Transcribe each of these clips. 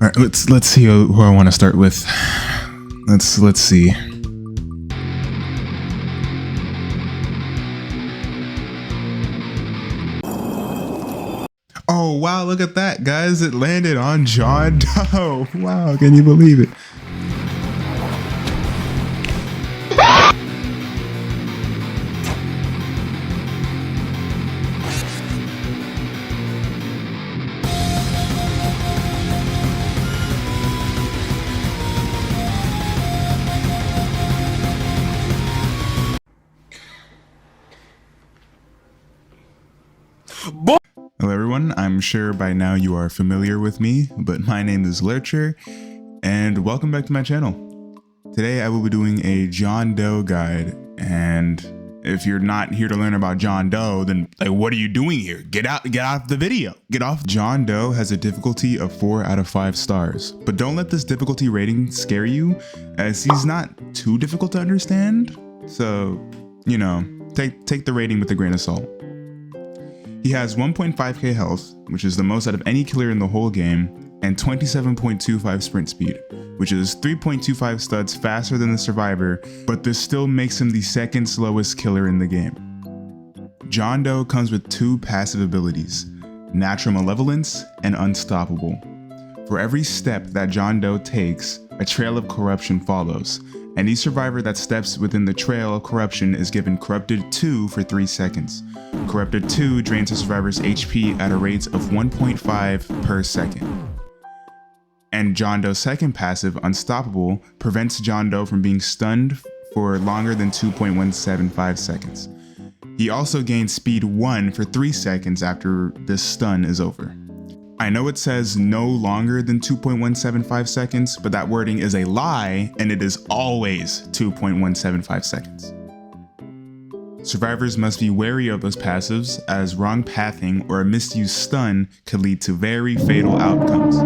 All right, let's see who I want to start with. Let's see. Oh wow, look at that, guys! It landed on John Doe. Wow, can you believe it? Hello everyone, I'm sure by now you are familiar with me, but my name is Lurcher, and welcome back to my channel. Today I will be doing a John Doe guide, and if you're not here to learn about John Doe, then like, what are you doing here? Get off the video, get off. John Doe has a difficulty of 4 out of 5 stars, but don't let this difficulty rating scare you, as he's not too difficult to understand, so, you know, take the rating with a grain of salt. He has 1.5k health, which is the most out of any killer in the whole game, and 27.25 sprint speed, which is 3.25 studs faster than the survivor, but this still makes him the second slowest killer in the game. John Doe comes with 2 passive abilities, Natural Malevolence and Unstoppable. For every step that John Doe takes, a trail of corruption follows, and each survivor that steps within the trail of corruption is given Corrupted 2 for 3 seconds. Corrupted 2 drains a survivor's HP at a rate of 1.5 per second. And John Doe's second passive, Unstoppable, prevents John Doe from being stunned for longer than 2.175 seconds. He also gains Speed 1 for 3 seconds after this stun is over. I know it says no longer than 2.175 seconds, but that wording is a lie, and it is always 2.175 seconds. Survivors must be wary of those passives, as wrong pathing or a misused stun could lead to very fatal outcomes.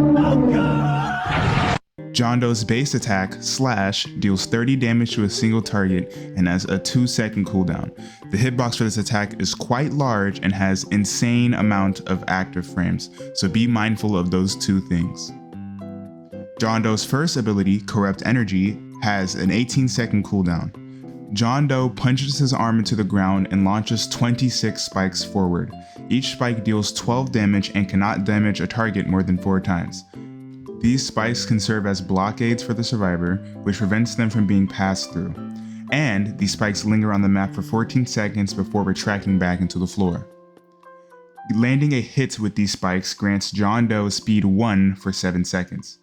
John Doe's base attack, Slash, deals 30 damage to a single target and has a 2-second cooldown. The hitbox for this attack is quite large and has insane amount of active frames, so be mindful of those 2 things. John Doe's first ability, Corrupt Energy, has an 18-second cooldown. John Doe punches his arm into the ground and launches 26 spikes forward. Each spike deals 12 damage and cannot damage a target more than 4 times. These spikes can serve as blockades for the survivor, which prevents them from being passed through. And these spikes linger on the map for 14 seconds before retracting back into the floor. Landing a hit with these spikes grants John Doe speed 1 for 7 seconds.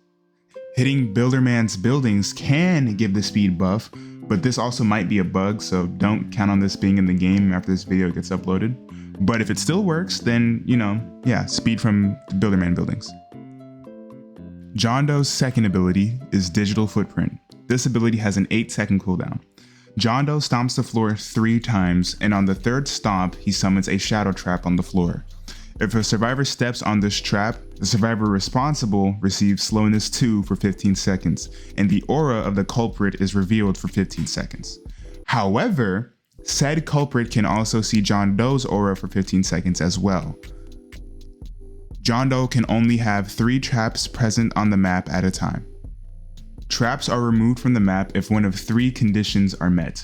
Hitting Builderman's buildings can give the speed buff, but this also might be a bug, so don't count on this being in the game after this video gets uploaded. But if it still works, then, you know, yeah, speed from Builderman buildings. John Doe's second ability is Digital Footprint. This ability has an 8-second cooldown. John Doe stomps the floor 3 times, and on the 3rd stomp, he summons a shadow trap on the floor. If a survivor steps on this trap, the survivor responsible receives slowness 2 for 15 seconds, and the aura of the culprit is revealed for 15 seconds. However, said culprit can also see John Doe's aura for 15 seconds as well. John Doe can only have 3 traps present on the map at a time. Traps are removed from the map if one of 3 conditions are met.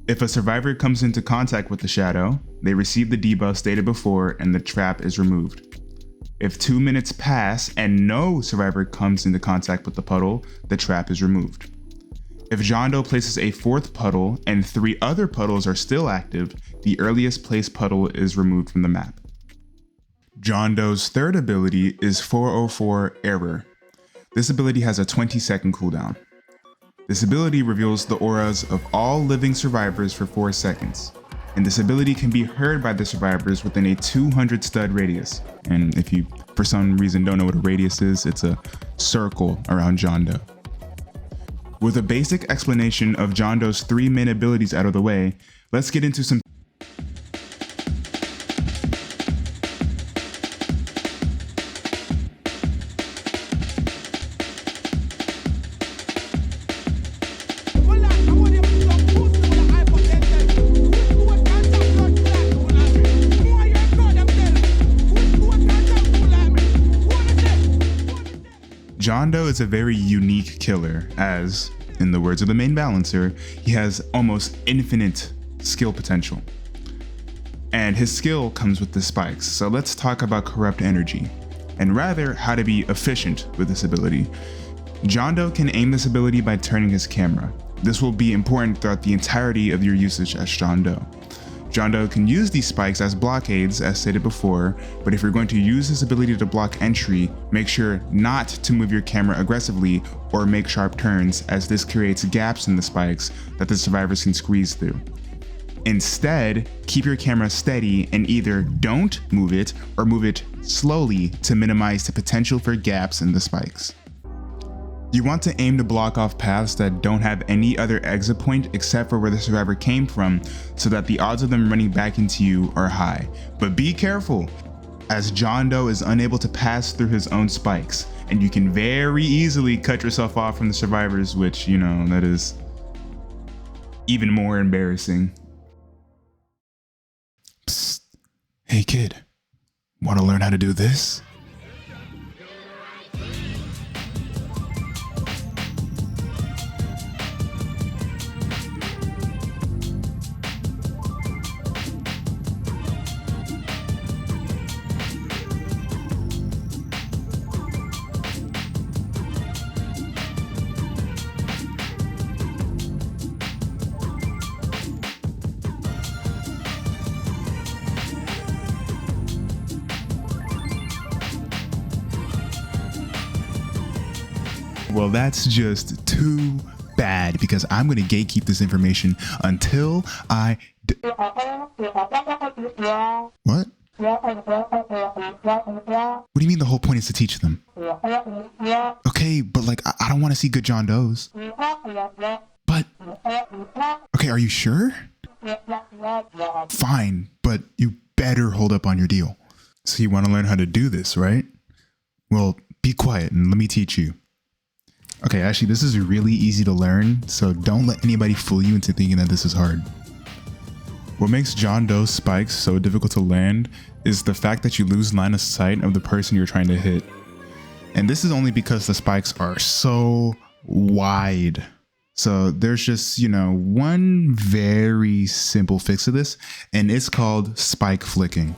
If a survivor comes into contact with the shadow, they receive the debuff stated before and the trap is removed. If 2 minutes pass and no survivor comes into contact with the puddle, the trap is removed. If John Doe places a 4th puddle and 3 other puddles are still active, the earliest placed puddle is removed from the map. John Doe's third ability is 404 Error. This ability has a 20-second cooldown. This ability reveals the auras of all living survivors for 4 seconds, and this ability can be heard by the survivors within a 200 stud radius. And if you for some reason don't know what a radius is, it's a circle around John Doe. With a basic explanation of John Doe's 3 main abilities out of the way, let's get into some John Doe is a very unique killer, as, in the words of the main balancer, he has almost infinite skill potential. And his skill comes with the spikes, so let's talk about corrupt energy, and rather how to be efficient with this ability. John Doe can aim this ability by turning his camera. This will be important throughout the entirety of your usage as John Doe. John Doe can use these spikes as blockades, as stated before, but if you're going to use this ability to block entry, make sure not to move your camera aggressively or make sharp turns, as this creates gaps in the spikes that the survivors can squeeze through. Instead, keep your camera steady and either don't move it or move it slowly to minimize the potential for gaps in the spikes. You want to aim to block off paths that don't have any other exit point except for where the survivor came from, so that the odds of them running back into you are high. But be careful, as John Doe is unable to pass through his own spikes, and you can very easily cut yourself off from the survivors, which, you know, that is even more embarrassing. Psst. Hey kid, want to learn how to do this? Well, that's just too bad, because I'm going to gatekeep this information until I What? What do you mean the whole point is to teach them? Okay, but like, I don't want to see good John Does. But, okay, are you sure? Fine, but you better hold up on your deal. So you want to learn how to do this, right? Well, be quiet and let me teach you. Okay, actually, this is really easy to learn, so don't let anybody fool you into thinking that this is hard. What makes John Doe's spikes so difficult to land is the fact that you lose line of sight of the person you're trying to hit. And this is only because the spikes are so wide. So there's just, one very simple fix to this, and it's called spike flicking.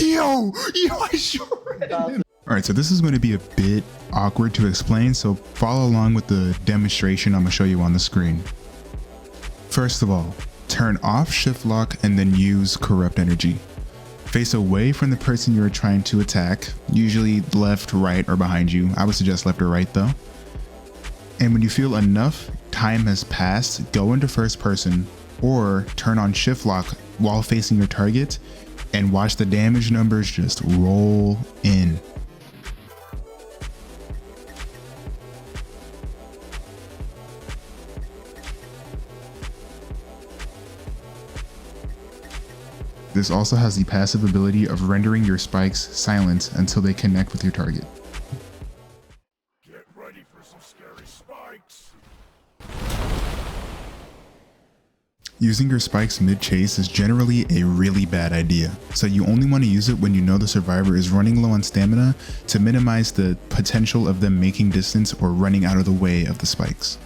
Yo, I sure am. All right, so this is going to be a bit awkward to explain, so follow along with the demonstration I'm going to show you on the screen. First of all, turn off shift lock and then use corrupt energy. Face away from the person you're trying to attack, usually left, right, or behind you. I would suggest left or right though. And when you feel enough time has passed, go into first person or turn on shift lock while facing your target and watch the damage numbers just roll in. This also has the passive ability of rendering your spikes silent until they connect with your target. Get ready for some scary spikes. Using your spikes mid-chase is generally a really bad idea, so you only want to use it when you know the survivor is running low on stamina to minimize the potential of them making distance or running out of the way of the spikes.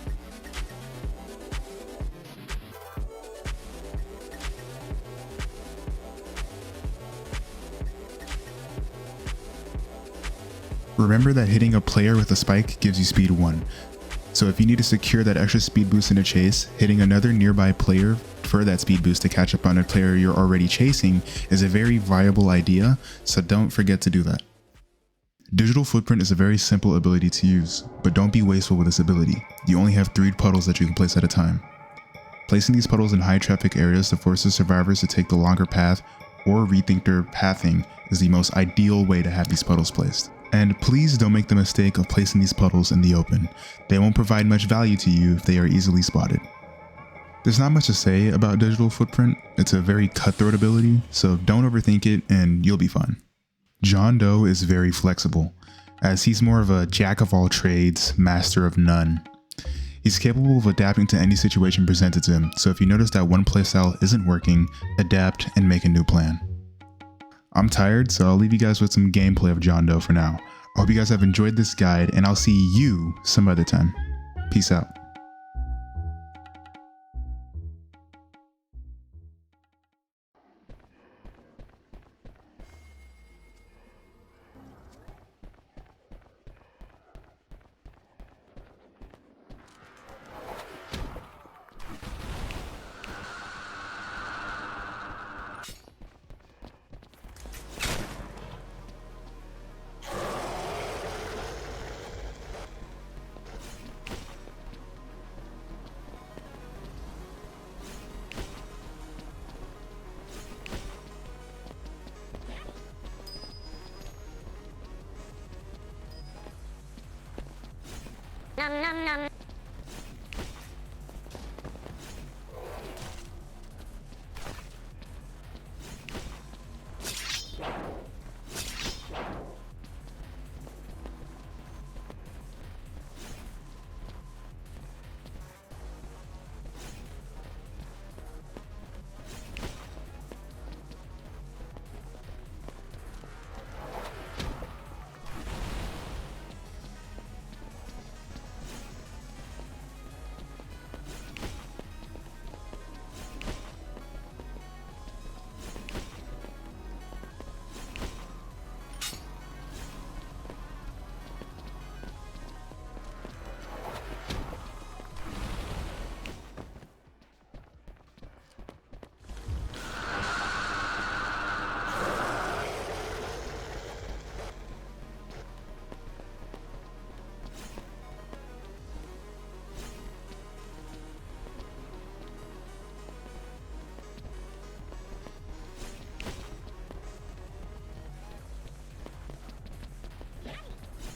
Remember that hitting a player with a spike gives you speed 1. So if you need to secure that extra speed boost in a chase, hitting another nearby player for that speed boost to catch up on a player you're already chasing is a very viable idea, so don't forget to do that. Digital Footprint is a very simple ability to use, but don't be wasteful with this ability. You only have 3 puddles that you can place at a time. Placing these puddles in high traffic areas to force the survivors to take the longer path or rethink their pathing is the most ideal way to have these puddles placed. And please don't make the mistake of placing these puddles in the open. They won't provide much value to you if they are easily spotted. There's not much to say about digital footprint. It's a very cutthroat ability, so don't overthink it and you'll be fine. John Doe is very flexible, as he's more of a jack of all trades, master of none. He's capable of adapting to any situation presented to him, so if you notice that one playstyle isn't working, adapt and make a new plan. I'm tired, so I'll leave you guys with some gameplay of John Doe for now. I hope you guys have enjoyed this guide, and I'll see you some other time. Peace out. Nom nom nom.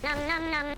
Nom nom nom.